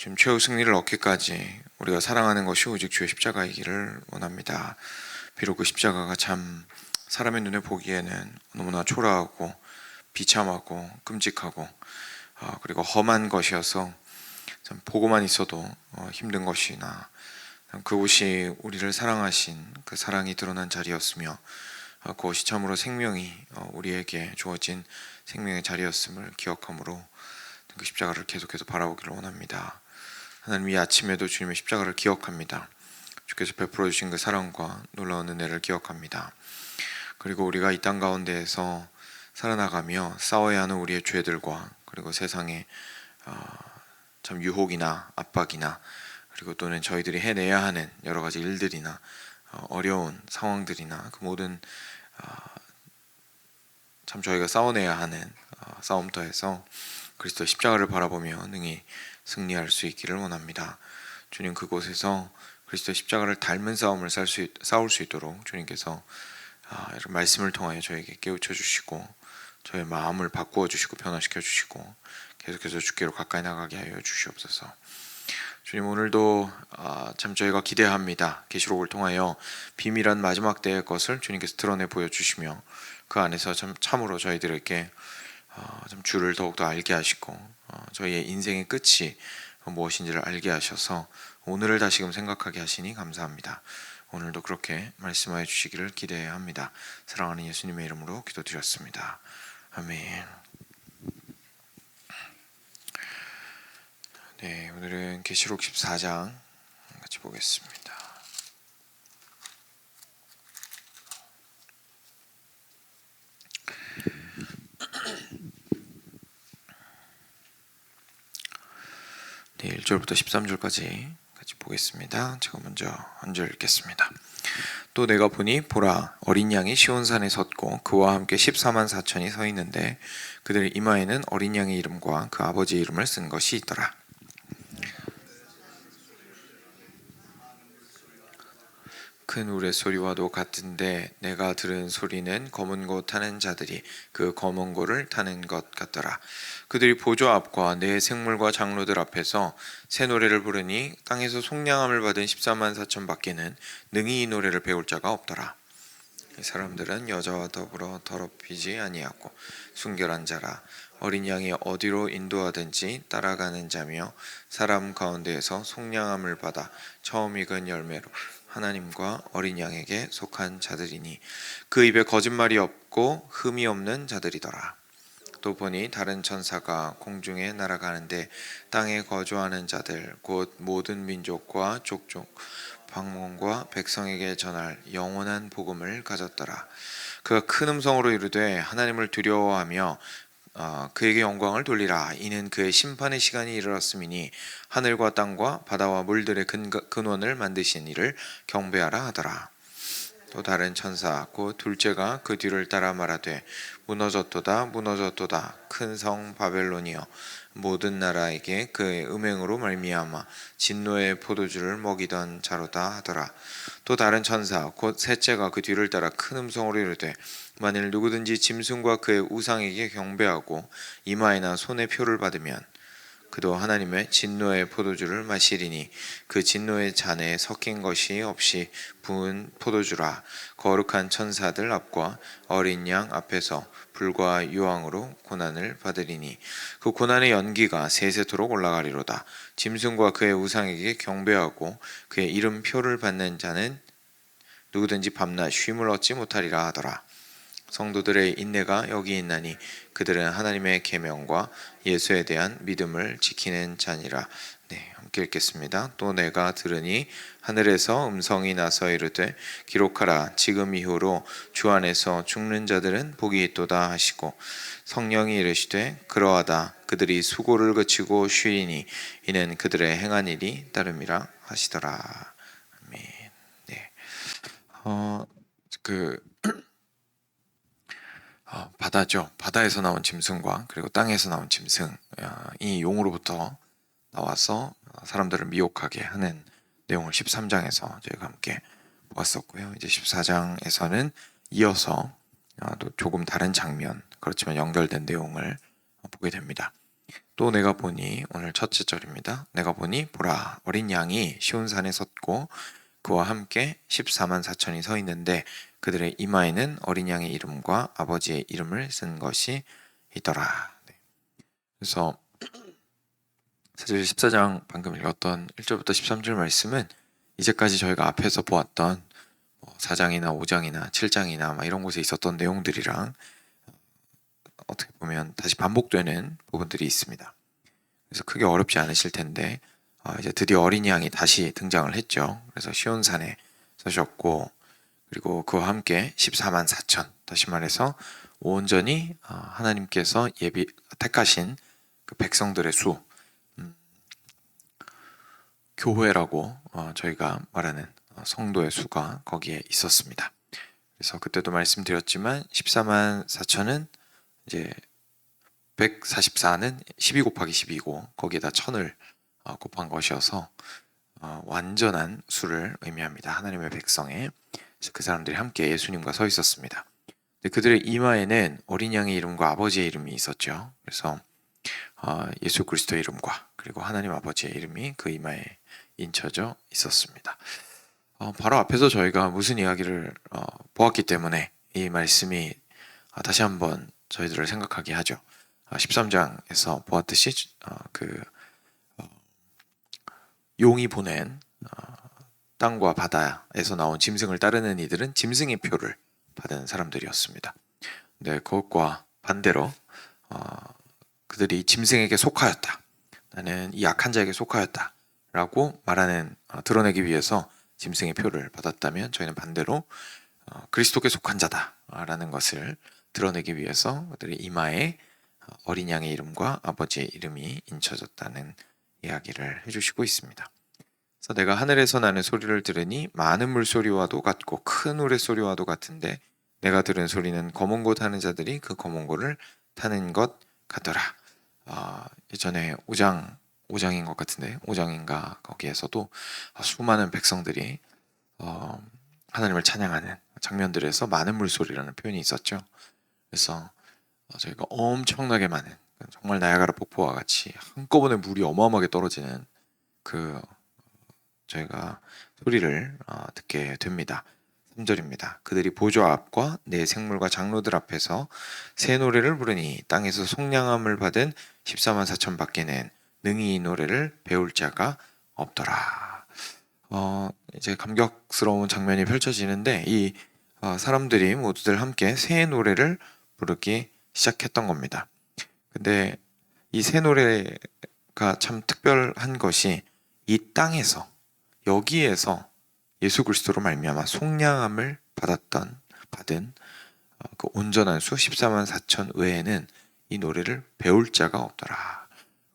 지금 최후 승리를 얻기까지 우리가 사랑하는 것이 오직 주의 십자가이기를 원합니다. 비록 그 십자가가 참 사람의 눈에 보기에는 너무나 초라하고 비참하고 끔찍하고 그리고 험한 것이어서 참 보고만 있어도 힘든 것이나 그곳이 우리를 사랑하신 그 사랑이 드러난 자리였으며 그것이 참으로 생명이 우리에게 주어진 생명의 자리였음을 기억함으로 그 십자가를 계속해서 바라보기를 원합니다. 하나님, 이 아침에도 주님의 십자가를 기억합니다. 주께서 베풀어 주신 그 사랑과 놀라운 은혜를 기억합니다. 그리고 우리가 이 땅 가운데에서 살아나가며 싸워야 하는 우리의 죄들과 그리고 세상의 참 유혹이나 압박이나 그리고 또는 저희들이 해내야 하는 여러 가지 일들이나 어려운 상황들이나 그 모든 참 저희가 싸워내야 하는 싸움터에서 그리스도 십자가를 바라보며 능히 승리할 수 있기를 원합니다. 주님, 그곳에서 그리스도 십자가를 닮은 싸움을 싸울 수 있도록 주님께서 이런 말씀을 통하여 저에게 깨우쳐 주시고 저의 마음을 바꾸어 주시고 변화시켜 주시고 계속해서 주께로 가까이 나가게 하여 주시옵소서. 주님, 오늘도 참 저희가 기대합니다. 계시록을 통하여 비밀한 마지막 때의 것을 주님께서 드러내 보여주시며 그 안에서 참으로 저희들에게 좀 주를 더욱더 알게 하시고 저희의 인생의 끝이 무엇인지를 알게 하셔서 오늘을 다시금 생각하게 하시니 감사합니다. 오늘도 그렇게 말씀하여 주시기를 기대합니다. 사랑하는 예수님의 이름으로 기도드렸습니다. 아멘. 네, 오늘은 계시록 14장 같이 보겠습니다. 네, 1절부터 13절까지 같이 보겠습니다. 제가 먼저 한 절 읽겠습니다. 또 내가 보니 보라, 어린 양이 시온산에 섰고 그와 함께 14만 4천이 서 있는데 그들 이마에는 어린 양의 이름과 그 아버지의 이름을 쓴 것이 있더라. 큰 우레소리와도 같은데 내가 들은 소리는 검은 고 타는 자들이 그 검은 고를 타는 것 같더라. 그들이 보좌 앞과 네 생물과 장로들 앞에서 새 노래를 부르니 땅에서 속량함을 받은 14만 4천 밖에는 능히 이 노래를 배울 자가 없더라. 이 사람들은 여자와 더불어 더럽히지 아니하고 순결한 자라. 어린 양이 어디로 인도하든지 따라가는 자며 사람 가운데에서 속량함을 받아 처음 익은 열매로 하나님과 어린 양에게 속한 자들이니 그 입에 거짓말이 없고 흠이 없는 자들이더라. 또 보니 다른 천사가 공중에 날아가는데 땅에 거주하는 자들 곧 모든 민족과 족족 방언과 백성에게 전할 영원한 복음을 가졌더라. 그가 큰 음성으로 이르되 하나님을 두려워하며 그에게 영광을 돌리라. 이는 그의 심판의 시간이 이르렀음이니 하늘과 땅과 바다와 물들의 근원을 만드신 이를 경배하라 하더라. 또 다른 천사 곧 둘째가 그 뒤를 따라 말하되 무너졌도다 무너졌도다 큰 성 바벨론이여 모든 나라에게 그의 음행으로 말미암아 진노의 포도주를 먹이던 자로다 하더라. 또 다른 천사 곧 셋째가 그 뒤를 따라 큰 음성으로 이르되 만일 누구든지 짐승과 그의 우상에게 경배하고 이마에나 손에 표를 받으면 그도 하나님의 진노의 포도주를 마시리니 그 진노의 잔에 섞인 것이 없이 부은 포도주라. 거룩한 천사들 앞과 어린 양 앞에서 불과 유황으로 고난을 받으리니 그 고난의 연기가 세세토록 올라가리로다. 짐승과 그의 우상에게 경배하고 그의 이름표를 받는 자는 누구든지 밤낮 쉼을 얻지 못하리라 하더라. 성도들의 인내가 여기 있나니 그들은 하나님의 계명과 예수에 대한 믿음을 지키는 자니라. 네, 함께 읽겠습니다. 또 내가 들으니 하늘에서 음성이 나서 이르되 기록하라. 지금 이후로 주 안에서 죽는 자들은 복이 있도다 하시고 성령이 이르시되 그러하다. 그들이 수고를 그치고 쉬리니 이는 그들의 행한 일이 따름이라 하시더라. 아멘. 네. 바다죠. 바다에서 나온 짐승과 그리고 땅에서 나온 짐승, 이 용으로부터 나와서 사람들을 미혹하게 하는 내용을 13장에서 저희가 함께 보았었고요. 이제 14장에서는 이어서 또 조금 다른 장면, 그렇지만 연결된 내용을 보게 됩니다. 또 내가 보니, 오늘 첫째 절입니다. 내가 보니 보라, 어린 양이 시온산에 섰고 그와 함께 14만 4천이 서 있는데 그들의 이마에는 어린 양의 이름과 아버지의 이름을 쓴 것이 있더라. 네. 그래서 사실 14장 방금 읽었던 1절부터 13절 말씀은 이제까지 저희가 앞에서 보았던 4장이나 5장이나 7장이나 막 이런 곳에 있었던 내용들이랑 어떻게 보면 다시 반복되는 부분들이 있습니다. 그래서 크게 어렵지 않으실 텐데 이제 드디어 어린 양이 다시 등장을 했죠. 그래서 시온산에 서셨고, 그리고 그와 함께 14만 4천, 다시 말해서 온전히 하나님께서 택하신 그 백성들의 수, 교회라고 저희가 말하는 성도의 수가 거기에 있었습니다. 그래서 그때도 말씀드렸지만 14만 4천은 이제 144는 12 곱하기 12고 거기에다 1000을 곱한 것이어서 완전한 수를 의미합니다. 하나님의 백성에. 그래서 그 사람들이 함께 예수님과 서 있었습니다. 그들의 이마에는 어린 양의 이름과 아버지의 이름이 있었죠. 그래서 예수 그리스도의 이름과 그리고 하나님 아버지의 이름이 그 이마에 인쳐져 있었습니다. 바로 앞에서 저희가 무슨 이야기를 보았기 때문에 이 말씀이 다시 한번 저희들을 생각하게 하죠. 13장에서 보았듯이 용이 보낸 땅과 바다에서 나온 짐승을 따르는 이들은 짐승의 표를 받은 사람들이었습니다. 근데 그것과 반대로 그들이 짐승에게 속하였다, 나는 이 약한 자에게 속하였다 라고 드러내기 위해서 짐승의 표를 받았다면, 저희는 반대로 그리스도께 속한 자다라는 것을 드러내기 위해서 그들의 이마에 어린 양의 이름과 아버지의 이름이 인쳐졌다는 이야기를 해주시고 있습니다. 그래서 내가 하늘에서 나는 소리를 들으니 많은 물소리와도 같고 큰 우레소리와도 같은데 내가 들은 소리는 검은 고 타는 자들이 그 검은 고를 타는 것 같더라. 예전에 5장인 것 같은데 5장인가 거기에서도 수많은 백성들이 하나님을 찬양하는 장면들에서 많은 물소리라는 표현이 있었죠. 그래서 저희가 엄청나게 많은, 정말 나야가라 폭포와 같이 한꺼번에 물이 어마어마하게 떨어지는 저희가 소리를 듣게 됩니다. 3절입니다. 그들이 보좌 앞과 내 생물과 장로들 앞에서 새 노래를 부르니 땅에서 속량함을 받은 14만 4천 밖에는 능히 이 노래를 배울 자가 없더라. 이제 감격스러운 장면이 펼쳐지는데 이 사람들이 모두들 함께 새 노래를 부르기 시작했던 겁니다. 근데 이 새 노래가 참 특별한 것이 이 땅에서, 여기에서 예수 그리스도로 말미암아 속량함을 받은 그 온전한 수 14만 4천 외에는 이 노래를 배울 자가 없더라.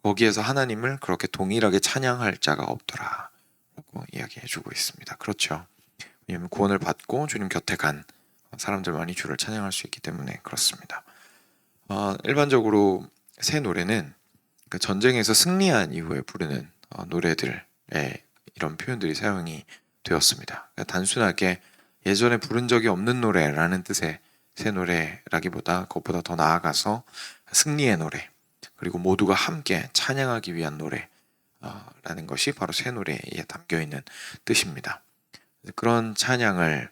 거기에서 하나님을 그렇게 동일하게 찬양할 자가 없더라 라고 이야기해주고 있습니다. 그렇죠. 왜냐하면 구원을 받고 주님 곁에 간 사람들만이 주를 찬양할 수 있기 때문에 그렇습니다. 일반적으로 새 노래는 그 전쟁에서 승리한 이후에 부르는 노래들에 이런 표현들이 사용이 되었습니다. 그러니까 단순하게 예전에 부른 적이 없는 노래라는 뜻의 새 노래라기보다 그것보다 더 나아가서 승리의 노래, 그리고 모두가 함께 찬양하기 위한 노래라는 것이 바로 새 노래에 담겨있는 뜻입니다. 그런 찬양을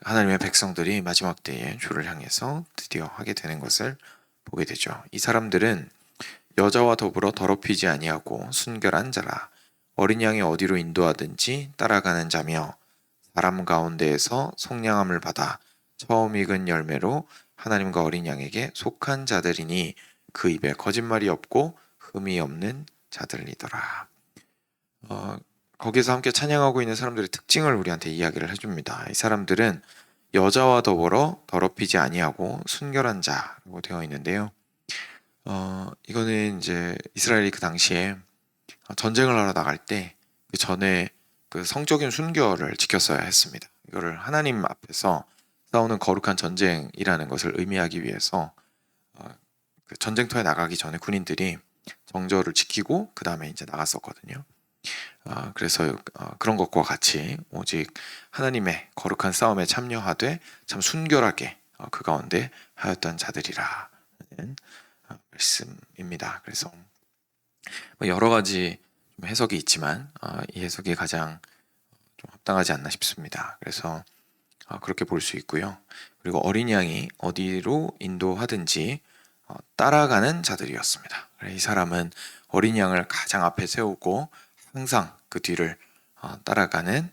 하나님의 백성들이 마지막 때에 주를 향해서 드디어 하게 되는 것을 보게 되죠. 이 사람들은 여자와 더불어 더럽히지 아니하고 순결한 자라, 어린 양이 어디로 인도하든지 따라가는 자며 사람 가운데에서 속량함을 받아 처음 익은 열매로 하나님과 어린 양에게 속한 자들이니 그 입에 거짓말이 없고 흠이 없는 자들이더라. 거기서 함께 찬양하고 있는 사람들의 특징을 우리한테 이야기를 해줍니다. 이 사람들은 여자와 더불어 더럽히지 아니하고 순결한 자라고 되어 있는데요. 이거는 이제 이스라엘이 그 당시에 전쟁을 하러 나갈 때 그 전에 그 성적인 순결을 지켰어야 했습니다. 이거를 하나님 앞에서 싸우는 거룩한 전쟁이라는 것을 의미하기 위해서 그 전쟁터에 나가기 전에 군인들이 정절을 지키고 그 다음에 이제 나갔었거든요. 그래서 그런 것과 같이 오직 하나님의 거룩한 싸움에 참여하되 참 순결하게 그 가운데 하였던 자들이라는 말씀입니다. 그래서 뭐 여러 가지 좀 해석이 있지만 이 해석이 가장 좀 합당하지 않나 싶습니다. 그래서 그렇게 볼 수 있고요. 그리고 어린 양이 어디로 인도하든지 따라가는 자들이었습니다. 이 사람은 어린 양을 가장 앞에 세우고 항상 그 뒤를 따라가는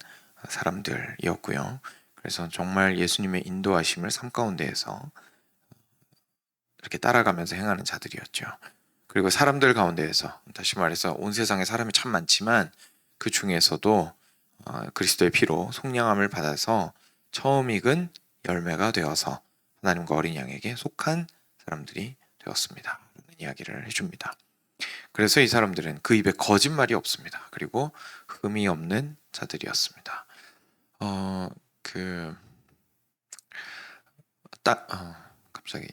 사람들이었고요. 그래서 정말 예수님의 인도하심을 삶 가운데에서 이렇게 따라가면서 행하는 자들이었죠. 그리고 사람들 가운데에서, 다시 말해서 온 세상에 사람이 참 많지만 그 중에서도 그리스도의 피로 속량함을 받아서 처음 익은 열매가 되어서 하나님과 어린 양에게 속한 사람들이 되었습니다. 라는 이야기를 해줍니다. 그래서 이 사람들은 그 입에 거짓말이 없습니다. 그리고 흠이 없는 자들이었습니다. 갑자기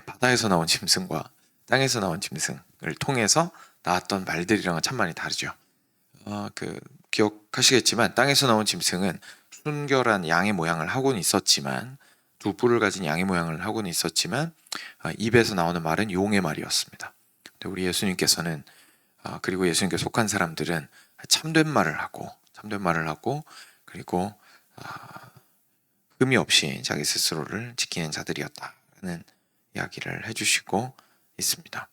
바다에서 나온 짐승과 땅에서 나온 짐승을 통해서 나왔던 말들이랑은 참 많이 다르죠. 기억하시겠지만 땅에서 나온 짐승은 순결한 양의 모양을 하고는 있었지만, 두 뿔을 가진 양의 모양을 하고는 있었지만 입에서 나오는 말은 용의 말이었습니다. 근데 우리 예수님께서는 그리고 예수님께 속한 사람들은 참된 말을 하고 그리고 흠이 없이 자기 스스로를 지키는 자들이었다는 이야기를 해주시고 있습니다.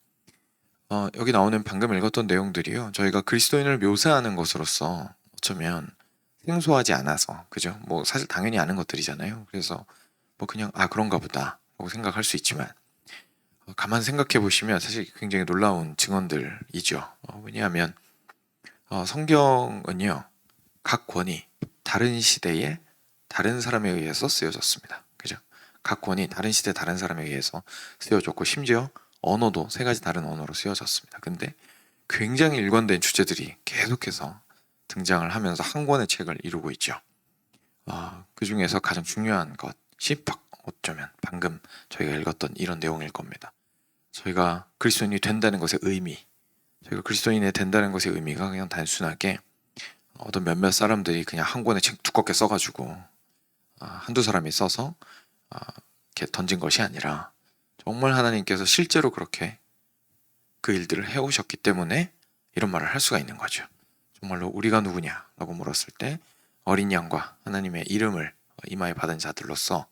여기 나오는 방금 읽었던 내용들이요, 저희가 그리스도인을 묘사하는 것으로서 어쩌면 생소하지 않아서, 그죠? 뭐 사실 당연히 아는 것들이잖아요. 그래서 뭐 그냥 그런가 보다 라고 생각할 수 있지만 가만 생각해 보시면 사실 굉장히 놀라운 증언들이죠. 왜냐하면 성경은요, 각 권이 다른 시대에 다른 사람에 의해서 쓰여졌습니다. 그죠? 각 권이 다른 시대 다른 사람에 의해서 쓰여졌고, 심지어 언어도 세 가지 다른 언어로 쓰여졌습니다. 근데 굉장히 일관된 주제들이 계속해서 등장을 하면서 한 권의 책을 이루고 있죠. 그 중에서 가장 중요한 것이 어쩌면 방금 저희가 읽었던 이런 내용일 겁니다. 저희가 그리스도인이 된다는 것의 의미, 저희가 그리스도인이 된다는 것의 의미가 그냥 단순하게 어떤 몇몇 사람들이 그냥 한 권의 책 두껍게 써가지고 한두 사람이 써서 이렇게 던진 것이 아니라, 정말 하나님께서 실제로 그렇게 그 일들을 해오셨기 때문에 이런 말을 할 수가 있는 거죠. 정말로 우리가 누구냐라고 물었을 때 어린 양과 하나님의 이름을 이마에 받은 자들로서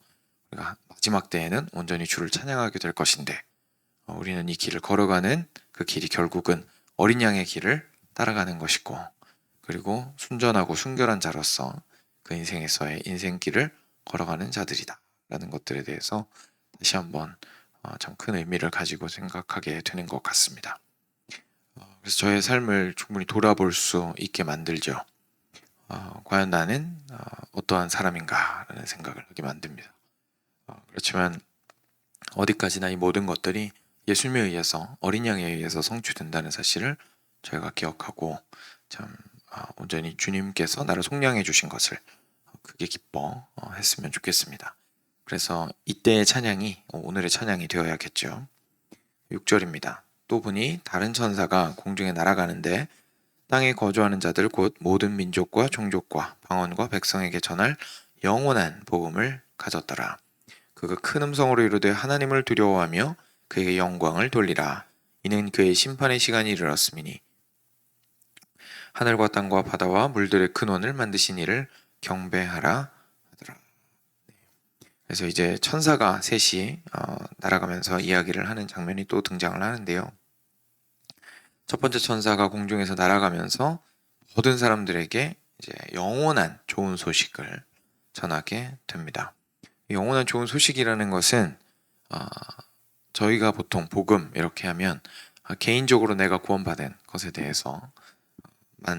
우리가 마지막 때에는 온전히 주를 찬양하게 될 것인데, 우리는 이 길을 걸어가는 그 길이 결국은 어린 양의 길을 따라가는 것이고, 그리고 순전하고 순결한 자로서 그 인생에서의 인생길을 걸어가는 자들이다 라는 것들에 대해서 다시 한번 참 큰 의미를 가지고 생각하게 되는 것 같습니다. 그래서 저의 삶을 충분히 돌아볼 수 있게 만들죠. 과연 나는 어떠한 사람인가 라는 생각을 하게 만듭니다. 그렇지만 어디까지나 이 모든 것들이 예수님에 의해서, 어린 양에 의해서 성취된다는 사실을 저희가 기억하고 참 온전히 주님께서 나를 속량해 주신 것을 크게 기뻐했으면 좋겠습니다. 그래서 이때의 찬양이 오늘의 찬양이 되어야겠죠. 6절입니다. 또 보니 다른 천사가 공중에 날아가는데 땅에 거주하는 자들 곧 모든 민족과 종족과 방언과 백성에게 전할 영원한 복음을 가졌더라. 그가 큰 음성으로 이르되 하나님을 두려워하며 그에게 영광을 돌리라. 이는 그의 심판의 시간이 이르렀음이니 하늘과 땅과 바다와 물들의 근원을 만드신 이를 경배하라 하더라. 그래서 이제 천사가 셋이 날아가면서 이야기를 하는 장면이 또 등장을 하는데요. 첫 번째 천사가 공중에서 날아가면서 모든 사람들에게 이제 영원한 좋은 소식을 전하게 됩니다. 영원한 좋은 소식이라는 것은 저희가 보통 복음 이렇게 하면 개인적으로 내가 구원받은 것에 대해서만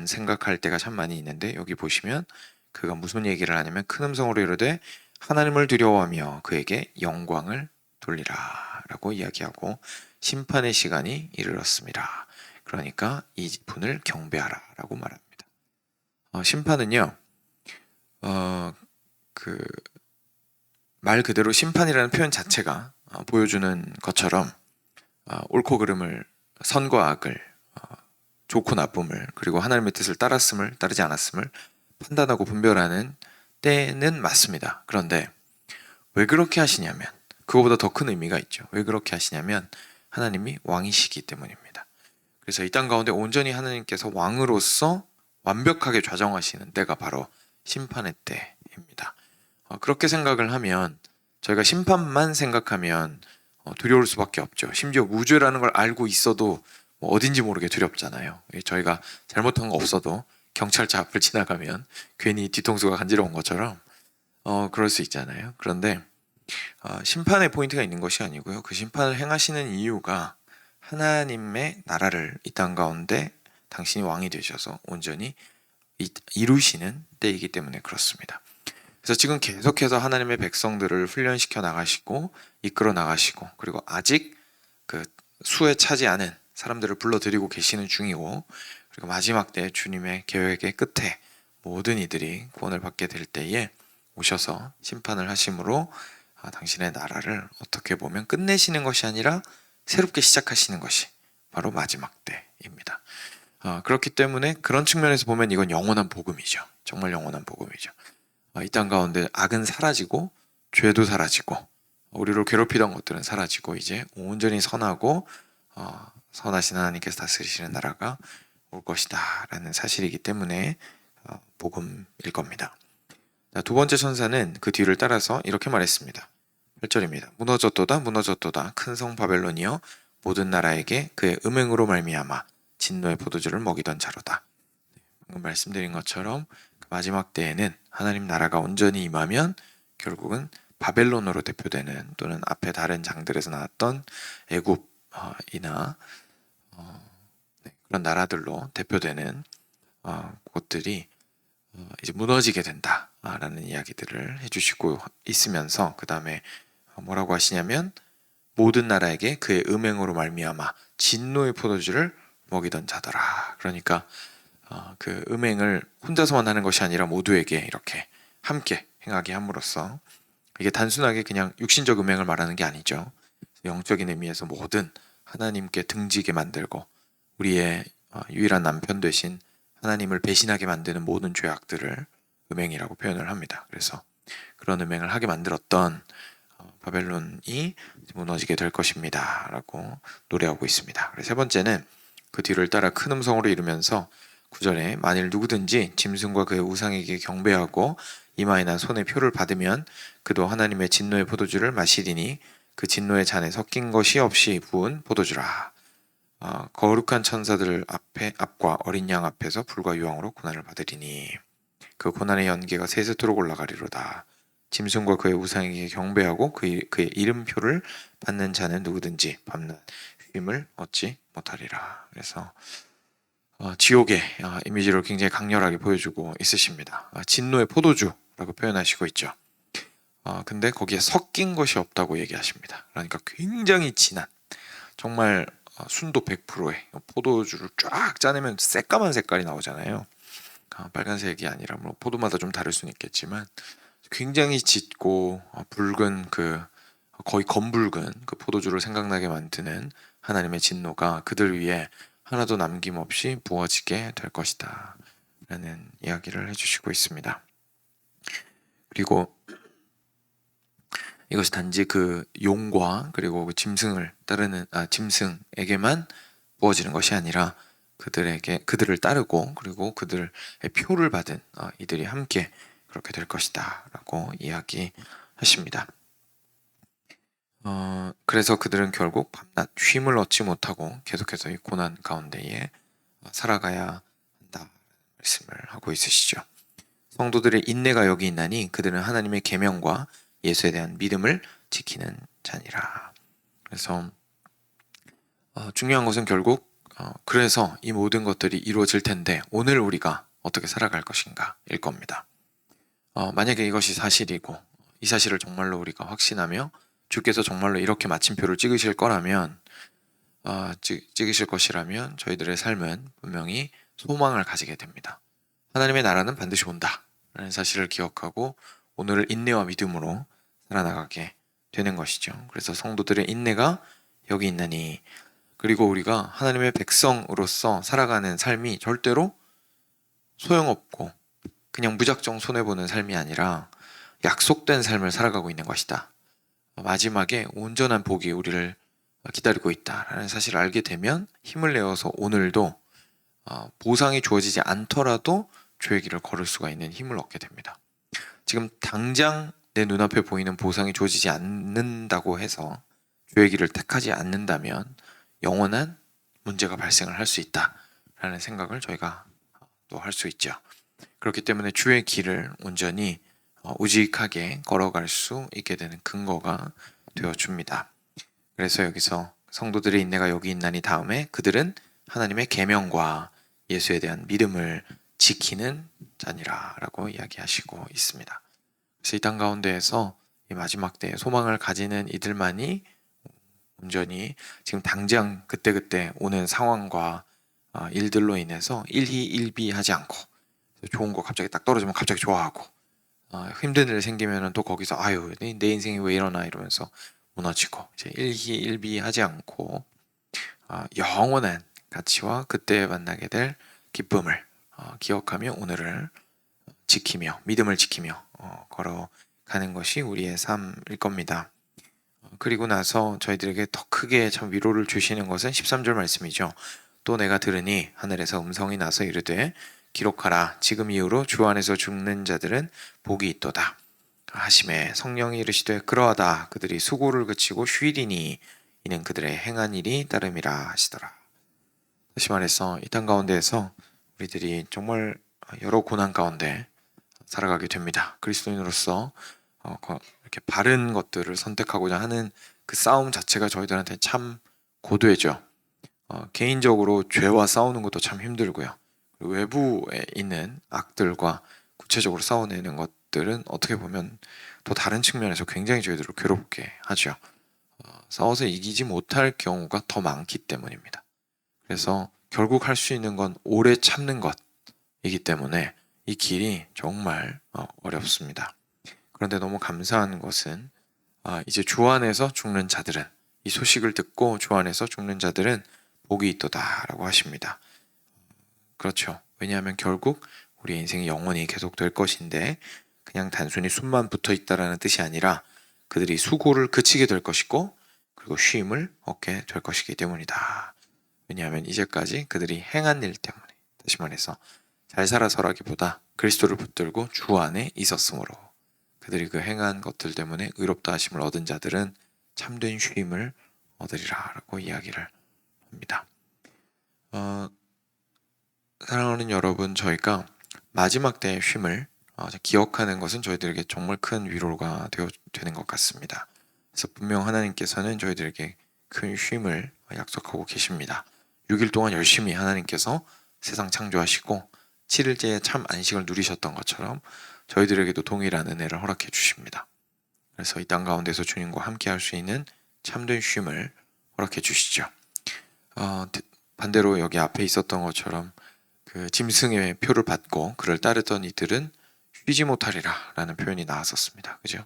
생각할 때가 참 많이 있는데, 여기 보시면 그가 무슨 얘기를 하냐면 큰 음성으로 이르되 하나님을 두려워하며 그에게 영광을 돌리라 라고 이야기하고 심판의 시간이 이르렀습니다. 그러니까 이 분을 경배하라 라고 말합니다. 심판은요, 말 그대로 심판이라는 표현 자체가 보여주는 것처럼 옳고 그름을, 선과 악을, 좋고 나쁨을, 그리고 하나님의 뜻을 따랐음을 따르지 않았음을 판단하고 분별하는 때는 맞습니다. 그런데 왜 그렇게 하시냐면, 그거보다 더 큰 의미가 있죠. 왜 그렇게 하시냐면 하나님이 왕이시기 때문입니다. 그래서 이 땅 가운데 온전히 하나님께서 왕으로서 완벽하게 좌정하시는 때가 바로 심판의 때입니다. 그렇게 생각을 하면 저희가 심판만 생각하면 두려울 수밖에 없죠. 심지어 무죄라는 걸 알고 있어도 뭐 어딘지 모르게 두렵잖아요. 저희가 잘못한 거 없어도 경찰차 앞을 지나가면 괜히 뒤통수가 간지러운 것처럼 그럴 수 있잖아요. 그런데 심판의 포인트가 있는 것이 아니고요. 그 심판을 행하시는 이유가 하나님의 나라를 이 땅 가운데 당신이 왕이 되셔서 온전히 이루시는 때이기 때문에 그렇습니다. 그래서 지금 계속해서 하나님의 백성들을 훈련시켜 나가시고 이끌어 나가시고 그리고 아직 그 수에 차지 않은 사람들을 불러들이고 계시는 중이고 그리고 마지막 때 주님의 계획의 끝에 모든 이들이 구원을 받게 될 때에 오셔서 심판을 하심으로 당신의 나라를 어떻게 보면 끝내시는 것이 아니라 새롭게 시작하시는 것이 바로 마지막 때입니다. 그렇기 때문에 그런 측면에서 보면 이건 영원한 복음이죠. 정말 영원한 복음이죠. 이 땅 가운데 악은 사라지고 죄도 사라지고 우리를 괴롭히던 것들은 사라지고 이제 온전히 선하고 선하신 하나님께서 다스리시는 나라가 올 것이다 라는 사실이기 때문에 복음일 겁니다. 두 번째 천사는 그 뒤를 따라서 이렇게 말했습니다. 8절입니다. 무너졌도다 무너졌도다 큰 성 바벨론이여 모든 나라에게 그의 음행으로 말미암아 진노의 포도주를 먹이던 자로다. 방금 말씀드린 것처럼 그 마지막 때에는 하나님 나라가 온전히 임하면 결국은 바벨론으로 대표되는 또는 앞에 다른 장들에서 나왔던 애굽이나 그런 나라들로 대표되는 곳들이 이제 무너지게 된다라는 이야기들을 해주시고 있으면서 그 다음에 뭐라고 하시냐면 모든 나라에게 그의 음행으로 말미암아 진노의 포도주를 먹이던 자더라. 그러니까 그 음행을 혼자서만 하는 것이 아니라 모두에게 이렇게 함께 행하게 함으로써 이게 단순하게 그냥 육신적 음행을 말하는 게 아니죠. 영적인 의미에서 모든 하나님께 등지게 만들고 우리의 유일한 남편 되신 하나님을 배신하게 만드는 모든 죄악들을 음행이라고 표현을 합니다. 그래서 그런 음행을 하게 만들었던 바벨론이 무너지게 될 것입니다 라고 노래하고 있습니다. 그래서 세 번째는 그 뒤를 따라 큰 음성으로 이르면서 9절에 만일 누구든지 짐승과 그의 우상에게 경배하고 이마에나 손에 표를 받으면 그도 하나님의 진노의 포도주를 마시리니 그 진노의 잔에 섞인 것이 없이 부은 포도주라. 거룩한 천사들 앞과 어린 양 앞에서 불과 유황으로 고난을 받으리니 그 고난의 연기가 세세토록 올라가리로다. 짐승과 그의 우상에게 경배하고 그의 이름표를 받는 자는 누구든지 밤낮 쉼을 얻지 못하리라. 그래서 지옥의 이미지를 굉장히 강렬하게 보여주고 있으십니다. 진노의 포도주라고 표현하시고 있죠. 근데 거기에 섞인 것이 없다고 얘기하십니다. 그러니까 굉장히 진한 정말 순도 100%의 포도주를 쫙 짜내면 새까만 색깔이 나오잖아요. 빨간색이 아니라 뭐 포도마다 좀 다를 수는 있겠지만 굉장히 짙고 붉은 그 거의 검붉은 그 포도주를 생각나게 만드는 하나님의 진노가 그들 위에 하나도 남김없이 부어지게 될 것이다 라는 이야기를 해주시고 있습니다. 그리고 이것이 단지 그 용과 그리고 그 짐승을 따르는 짐승에게만 부어지는 것이 아니라 그들을 따르고 그리고 그들의 표를 받은 이들이 함께 그렇게 될 것이다 라고 이야기하십니다. 그래서 그들은 결국 밤낮 쉼을 얻지 못하고 계속해서 이 고난 가운데에 살아가야 한다 말씀을 하고 있으시죠. 성도들의 인내가 여기 있나니 그들은 하나님의 계명과 예수에 대한 믿음을 지키는 자니라. 그래서 중요한 것은 결국 그래서 이 모든 것들이 이루어질 텐데 오늘 우리가 어떻게 살아갈 것인가 일 겁니다. 만약에 이것이 사실이고 이 사실을 정말로 우리가 확신하며 주께서 정말로 이렇게 마침표를 찍으실 거라면 찍으실 것이라면 저희들의 삶은 분명히 소망을 가지게 됩니다. 하나님의 나라는 반드시 온다 라는 사실을 기억하고 오늘을 인내와 믿음으로 살아나가게 되는 것이죠. 그래서 성도들의 인내가 여기 있나니 그리고 우리가 하나님의 백성으로서 살아가는 삶이 절대로 소용없고 그냥 무작정 손해보는 삶이 아니라 약속된 삶을 살아가고 있는 것이다. 마지막에 온전한 복이 우리를 기다리고 있다라는 사실을 알게 되면 힘을 내어서 오늘도 보상이 주어지지 않더라도 주의 길을 걸을 수가 있는 힘을 얻게 됩니다. 지금 당장 내 눈앞에 보이는 보상이 주어지지 않는다고 해서 주의 길을 택하지 않는다면 영원한 문제가 발생을 할 수 있다라는 생각을 저희가 또 할 수 있죠. 그렇기 때문에 주의 길을 온전히 우직하게 걸어갈 수 있게 되는 근거가 되어줍니다. 그래서 여기서 성도들의 인내가 여기 있나니 다음에 그들은 하나님의 계명과 예수에 대한 믿음을 지키는 자니라 라고 이야기하시고 있습니다. 그래서 이 땅 가운데에서 이 마지막 때에 소망을 가지는 이들만이 온전히 지금 당장 그때그때 오는 상황과 일들로 인해서 일희일비하지 않고 좋은 거 갑자기 딱 떨어지면 갑자기 좋아하고 힘든 일 생기면 또 거기서 아유 내 인생이 왜 이러나 이러면서 무너지고 이제 일희일비하지 않고 영원한 가치와 그때 만나게 될 기쁨을 기억하며 오늘을 지키며 믿음을 지키며 걸어가는 것이 우리의 삶일 겁니다. 그리고 나서 저희들에게 더 크게 참 위로를 주시는 것은 13절 말씀이죠. 또 내가 들으니 하늘에서 음성이 나서 이르되 기록하라 지금 이후로 주 안에서 죽는 자들은 복이 있도다 하심에 성령이 이르시되 그러하다 그들이 수고를 그치고 쉬리니 이는 그들의 행한 일이 따름이라 하시더라. 다시 말해서 이 땅 가운데에서 우리들이 정말 여러 고난 가운데 살아가게 됩니다. 그리스도인으로서 이렇게 바른 것들을 선택하고자 하는 그 싸움 자체가 저희들한테 참 고되죠. 개인적으로 죄와 싸우는 것도 참 힘들고요. 외부에 있는 악들과 구체적으로 싸워내는 것들은 어떻게 보면 또 다른 측면에서 굉장히 저희들을 괴롭게 하죠. 싸워서 이기지 못할 경우가 더 많기 때문입니다. 그래서 결국 할 수 있는 건 오래 참는 것이기 때문에 이 길이 정말 어렵습니다. 그런데 너무 감사한 것은 이제 주 안에서 죽는 자들은 이 소식을 듣고 주 안에서 죽는 자들은 복이 있도다라고 하십니다. 그렇죠. 왜냐하면 결국 우리의 인생이 영원히 계속될 것인데 그냥 단순히 숨만 붙어 있다라는 뜻이 아니라 그들이 수고를 그치게 될 것이고 그리고 쉼을 얻게 될 것이기 때문이다. 왜냐하면 이제까지 그들이 행한 일 때문에 다시 말해서 잘 살아서라기보다 그리스도를 붙들고 주 안에 있었으므로 그들이 그 행한 것들 때문에 의롭다 하심을 얻은 자들은 참된 쉼을 얻으리라 라고 이야기를 합니다. 사랑하는 여러분, 저희가 마지막 때의 쉼을 기억하는 것은 저희들에게 정말 큰 위로가 되는 것 같습니다. 그래서 분명 하나님께서는 저희들에게 큰 쉼을 약속하고 계십니다. 6일 동안 열심히 하나님께서 세상 창조하시고 7일째에 참 안식을 누리셨던 것처럼 저희들에게도 동일한 은혜를 허락해 주십니다. 그래서 이 땅 가운데서 주님과 함께 할 수 있는 참된 쉼을 허락해 주시죠. 반대로 여기 앞에 있었던 것처럼 그 짐승의 표를 받고 그를 따르던 이들은 쉬지 못하리라 라는 표현이 나왔었습니다. 그죠?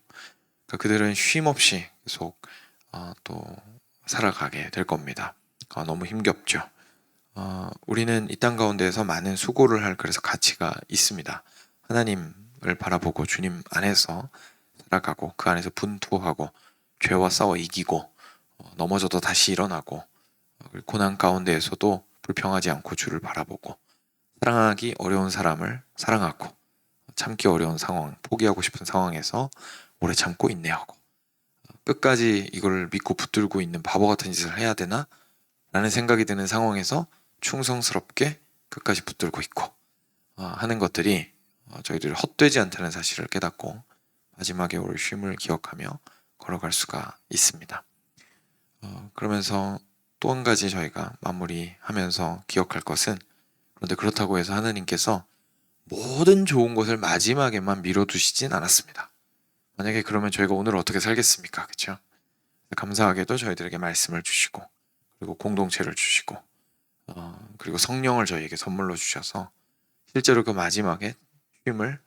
그러니까 그들은 쉼 없이 계속 또 살아가게 될 겁니다. 너무 힘겹죠. 우리는 이 땅 가운데에서 많은 수고를 할 그래서 가치가 있습니다. 하나님을 바라보고 주님 안에서 살아가고 그 안에서 분투하고 죄와 싸워 이기고 넘어져도 다시 일어나고 고난 가운데에서도 불평하지 않고 주를 바라보고 사랑하기 어려운 사람을 사랑하고 참기 어려운 상황, 포기하고 싶은 상황에서 오래 참고 인내하고 끝까지 이걸 믿고 붙들고 있는 바보 같은 짓을 해야 되나? 라는 생각이 드는 상황에서 충성스럽게 끝까지 붙들고 있고 하는 것들이 저희들이 헛되지 않다는 사실을 깨닫고 마지막에 올 쉼을 기억하며 걸어갈 수가 있습니다. 그러면서 또 한 가지 저희가 마무리하면서 기억할 것은 그런데 그렇다고 해서 하나님께서 모든 좋은 것을 마지막에만 미뤄두시진 않았습니다. 만약에 그러면 저희가 오늘 어떻게 살겠습니까? 그렇죠? 감사하게도 저희들에게 말씀을 주시고 그리고 공동체를 주시고 그리고 성령을 저희에게 선물로 주셔서 실제로 그 마지막에 쉼을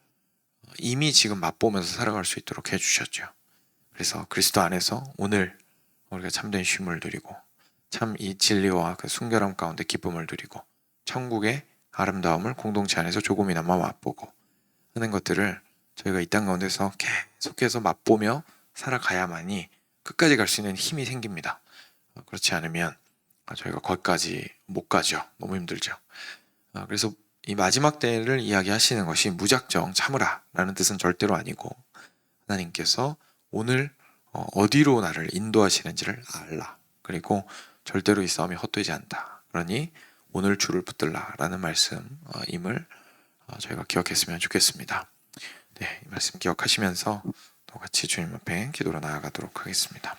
이미 지금 맛보면서 살아갈 수 있도록 해주셨죠. 그래서 그리스도 안에서 오늘 우리가 참된 쉼을 누리고 참 이 진리와 그 순결함 가운데 기쁨을 누리고 천국의 아름다움을 공동체 안에서 조금이나마 맛보고 하는 것들을 저희가 이 땅 가운데서 계속해서 맛보며 살아가야만이 끝까지 갈 수 있는 힘이 생깁니다. 그렇지 않으면 저희가 거기까지 못 가죠. 너무 힘들죠. 그래서 이 마지막 때를 이야기하시는 것이 무작정 참으라 라는 뜻은 절대로 아니고, 하나님께서 오늘 어디로 나를 인도하시는지를 알라. 그리고 절대로 이 싸움이 헛되지 않다. 그러니 오늘 줄을 붙들라 라는 말씀임을 저희가 기억했으면 좋겠습니다. 네, 이 말씀 기억하시면서 또 같이 주님 앞에 기도로 나아가도록 하겠습니다.